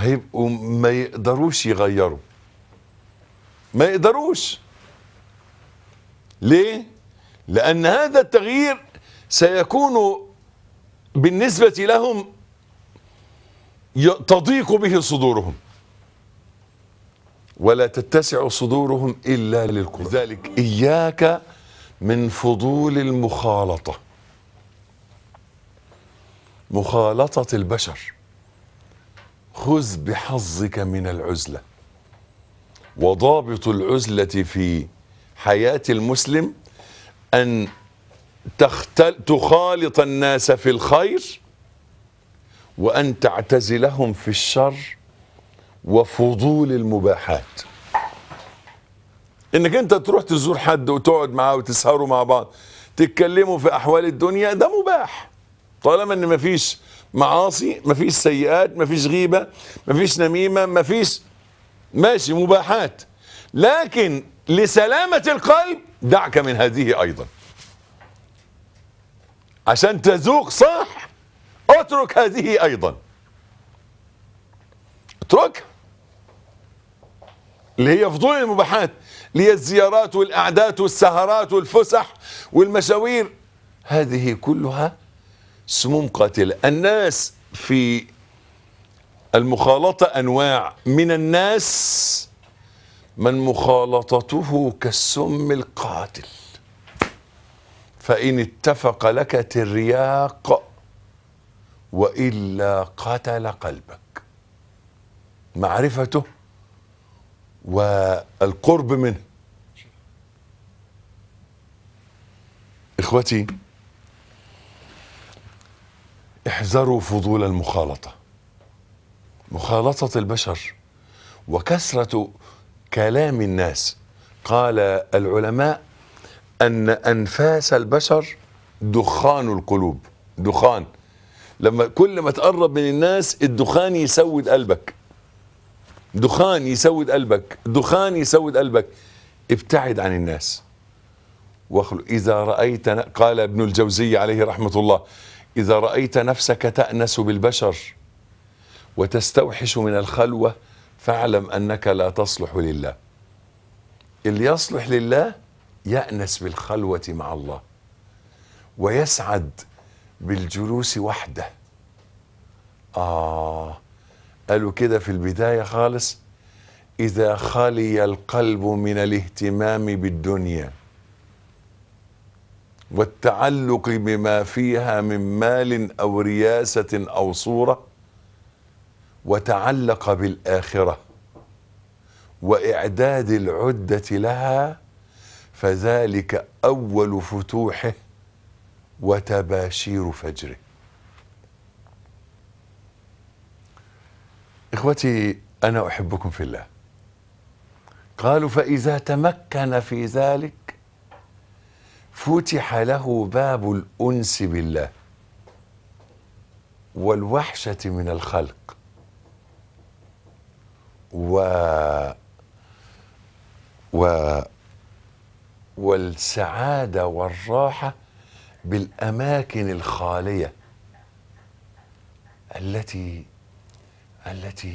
هيبقوا ما يقدروش يغيروا، ما يقدروش. ليه؟ لأن هذا التغيير سيكون بالنسبة لهم تضيق به صدورهم، ولا تتسع صدورهم إلا للقرآن. لذلك إياك من فضول المخالطة، مخالطة البشر. خذ بحظك من العزلة. وضابط العزلة في حياة المسلم أن تخالط الناس في الخير، وأن تعتزلهم في الشر وفضول المباحات. انك انت تروح تزور حد وتقعد معاه وتسهروا مع بعض تتكلموا في احوال الدنيا، ده مباح طالما ان مفيش معاصي، مفيش سيئات، مفيش غيبة، مفيش نميمة، مفيش، ماشي، مباحات. لكن لسلامة القلب دعك من هذه ايضا. عشان تذوق صح اترك هذه ايضا، اتركها، اللي هي فضول المباحات، اللي هي الزيارات والأعداد والسهرات والفسح والمشاوير. هذه كلها سموم قاتلة. الناس في المخالطة أنواع. من الناس من مخالطته كالسم القاتل، فإن اتفق لك ترياق وإلا قتل قلبك. معرفته والقرب منه. إخوتي، احذروا فضول المخالطة، مخالطة البشر وكثرة كلام الناس. قال العلماء أن أنفاس البشر دخان القلوب. دخان، لما كل ما تقرب من الناس الدخان يسود قلبك، دخان يسود قلبك، دخان يسود قلبك. ابتعد عن الناس. إذا رأيت، قال ابن الجوزي عليه رحمة الله: إذا رأيت نفسك تأنس بالبشر وتستوحش من الخلوة فاعلم أنك لا تصلح لله. اللي يصلح لله يأنس بالخلوة مع الله ويسعد بالجلوس وحده. قالوا كده في البداية خالص: إذا خلي القلب من الاهتمام بالدنيا والتعلق بما فيها من مال أو رياسة أو صورة، وتعلق بالآخرة وإعداد العدة لها، فذلك أول فتوحه وتباشير فجره. إخوتي، أنا أحبكم في الله. قالوا: فإذا تمكن في ذلك فتح له باب الأنس بالله والوحشة من الخلق والسعادة والراحة بالأماكن الخالية التي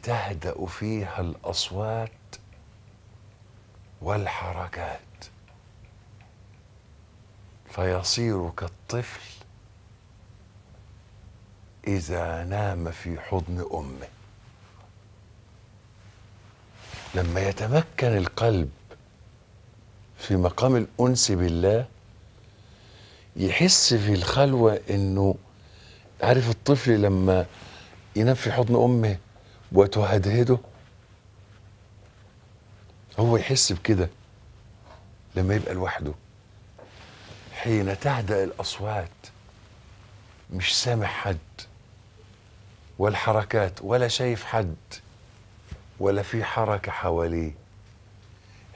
تهدأ فيها الأصوات والحركات، فيصير كالطفل إذا نام في حضن أمه. لما يتمكن القلب في مقام الأنس بالله يحس في الخلوة إنه، عارف الطفل لما ينام في حضن أمه وتهدهده، هو يحس بكده لما يبقى لوحده. حين تهدأ الأصوات، مش سامع حد والحركات، ولا شايف حد ولا في حركة حواليه،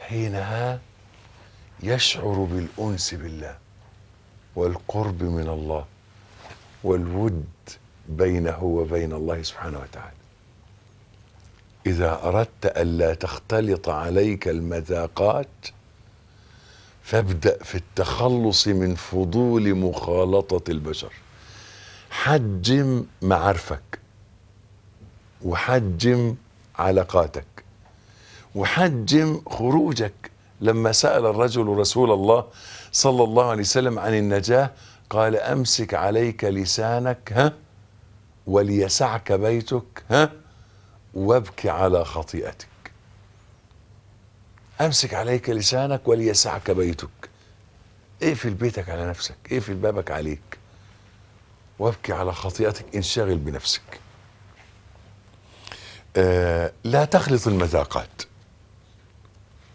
حينها يشعر بالأنس بالله والقرب من الله والود بينه وبين الله سبحانه وتعالى. إذا أردت ألا تختلط عليك المذاقات فابدأ في التخلص من فضول مخالطة البشر. حجم معارفك، وحجم علاقاتك، وحجم خروجك. لما سأل الرجل رسول الله صلى الله عليه وسلم عن النجاة قال أمسك عليك لسانك وليسعك بيتك وابكي على خطيئتك. أمسك عليك لسانك وليسعك بيتك، اقفل بيتك على نفسك، اقفل بابك عليك، وابكي على خطيئتك، انشغل بنفسك. لا تخلط المذاقات،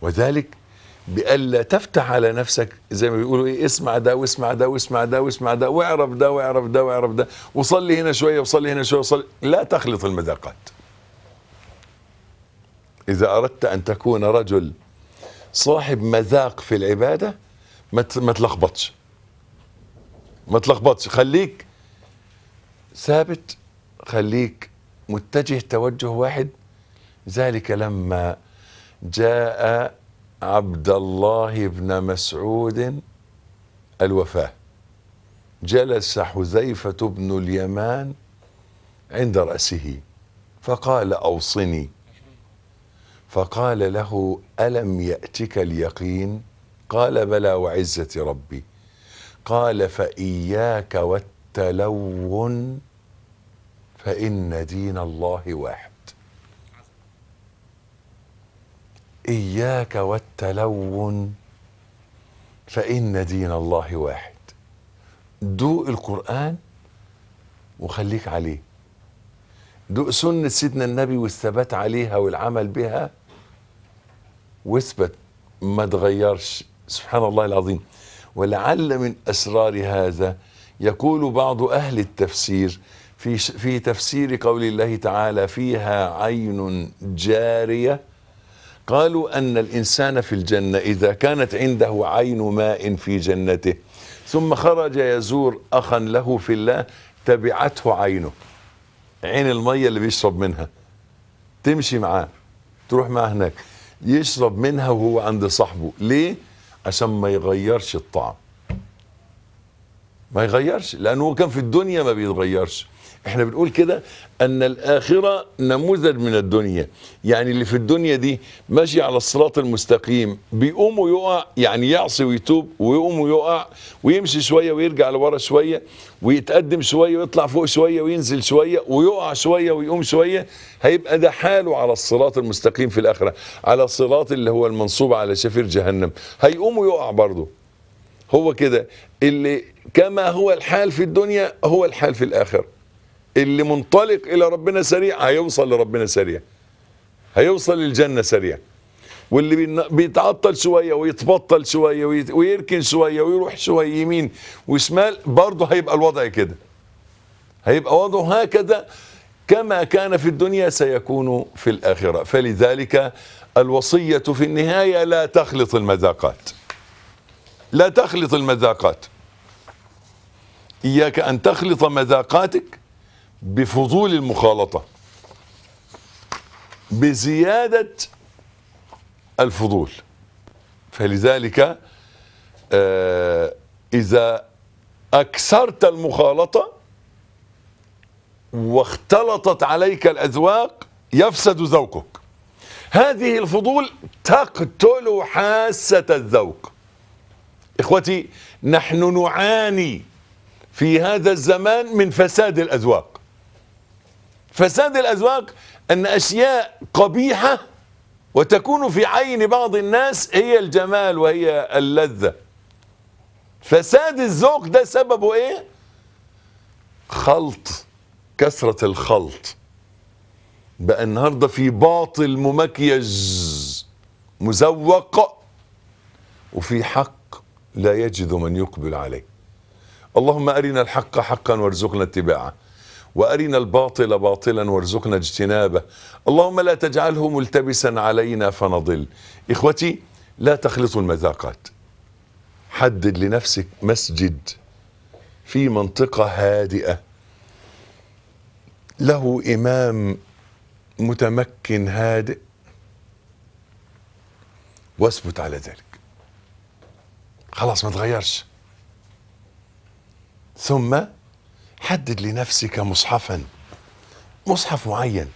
وذلك بألا تفتح على نفسك زي ما بيقولوا ايه، اسمع ده واسمع ده واسمع ده واسمع ده واعرف ده واعرف ده واعرف ده، وصلي هنا شويه وصلي هنا شويه وصلي. لا تخلط المذاقات. إذا أردت أن تكون رجل صاحب مذاق في العبادة ما تلخبطش، ما تلخبطش، خليك ثابت، خليك متجه توجه واحد. ذلك لما جاء عبد الله بن مسعود الوفاة جلس حذيفة بن اليمان عند رأسه فقال أوصني، فقال له ألم يأتك اليقين؟ قال بلى وعزة ربي. قال فإياك والتلون فإن دين الله واحد. إياك والتلون فإن دين الله واحد. دوق القرآن وخليك عليه، دوق سنة سيدنا النبي والثبات عليها والعمل بها واثبت، ما تغيرش. سبحان الله العظيم. ولعل من أسرار هذا يقول بعض أهل التفسير في تفسير قول الله تعالى فيها عين جارية، قالوا أن الإنسان في الجنة إذا كانت عنده عين ماء في جنته ثم خرج يزور أخا له في الله تبعته عينه، عين المية اللي بيشرب منها تمشي معاه، تروح معاه هناك يشرب منها وهو عند صاحبه. ليه؟ عشان ما يغيرش الطعم، ما يغيرش، لأنه كان في الدنيا ما بيتغيرش. احنا بنقول كده ان الآخرة نموذج من الدنيا، يعني اللي في الدنيا دي ماشي على الصراط المستقيم بيقوم ويقع، يعني يعصي ويتوب ويقوم ويقع ويمشي شوية ويرجع لورا شوية ويتقدم شوية ويطلع فوق شوية وينزل شوية ويقع شوية ويقوم شوية. هيبقى ده حاله على الصراط المستقيم في الآخرة، على الصراط اللي هو المنصوب على شفير جهنم، هيقوم ويقع برضه. هو كده اللي كما هو الحال في الدنيا هو الحال في الآخرة. اللي منطلق إلى ربنا سريع هيوصل لربنا سريع، هيوصل للجنة سريع. واللي بيتعطل شوية ويتبطل شوية ويركن شوية ويروح شوية يمين وشمال برضه هيبقى الوضع كده، هيبقى وضعه هكذا كما كان في الدنيا سيكون في الآخرة. فلذلك الوصية في النهاية لا تخلط المذاقات، لا تخلط المذاقات. إياك أن تخلط مذاقاتك بفضول المخالطة، بزيادة الفضول. فلذلك إذا أكثرت المخالطة واختلطت عليك الأذواق يفسد ذوقك. هذه الفضول تقتل حاسة الذوق. إخوتي، نحن نعاني في هذا الزمان من فساد الأذواق. فساد الأذواق أن أشياء قبيحة وتكون في عين بعض الناس هي الجمال وهي اللذة. فساد الذوق ده سببه إيه؟ خلط، كثرة الخلط. بقى النهاردة في باطل ممكيج مزوق، وفي حق لا يجد من يقبل عليه. اللهم أرنا الحق حقا وارزقنا اتباعه، وأرنا الباطل باطلا وارزقنا اجتنابه. اللهم لا تجعله ملتبسا علينا فنضل. إخوتي، لا تخلطوا المذاقات. حدد لنفسك مسجد في منطقة هادئة له إمام متمكن هادئ واثبت على ذلك، خلاص ما تغيرش. ثم حدد لنفسك مصحفا، مصحف معين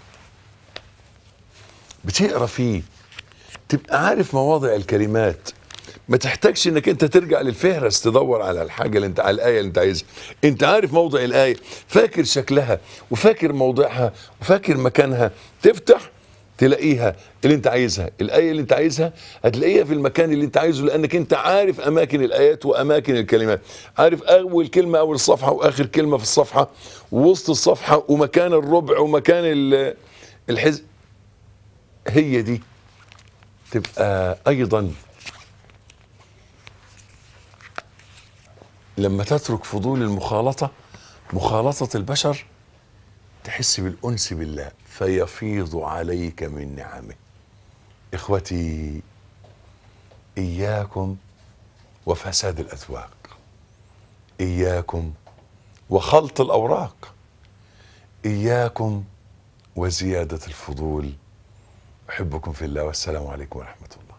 بتقرا فيه تبقى عارف مواضع الكلمات، ما تحتاجش انك انت ترجع للفهرس تدور على الحاجه اللي انت، على الايه اللي انت عايزها. انت عارف موضع الايه، فاكر شكلها وفاكر موضعها وفاكر مكانها، تفتح تلاقيها اللي انت عايزها، الايه اللي انت عايزها هتلاقيها في المكان اللي انت عايزه، لانك انت عارف اماكن الايات واماكن الكلمات، عارف اول كلمه اول الصفحه واخر كلمه في الصفحه ووسط الصفحه ومكان الربع ومكان الحزب. هي دي تبقى ايضا لما تترك فضول المخالطة، مخالطة البشر، تحس بالأنس بالله فيفيض عليك من نعمه. إخوتي، إياكم وفساد الأذواق، إياكم وخلط الأوراق، إياكم وزيادة الفضول. أحبكم في الله، والسلام عليكم ورحمة الله.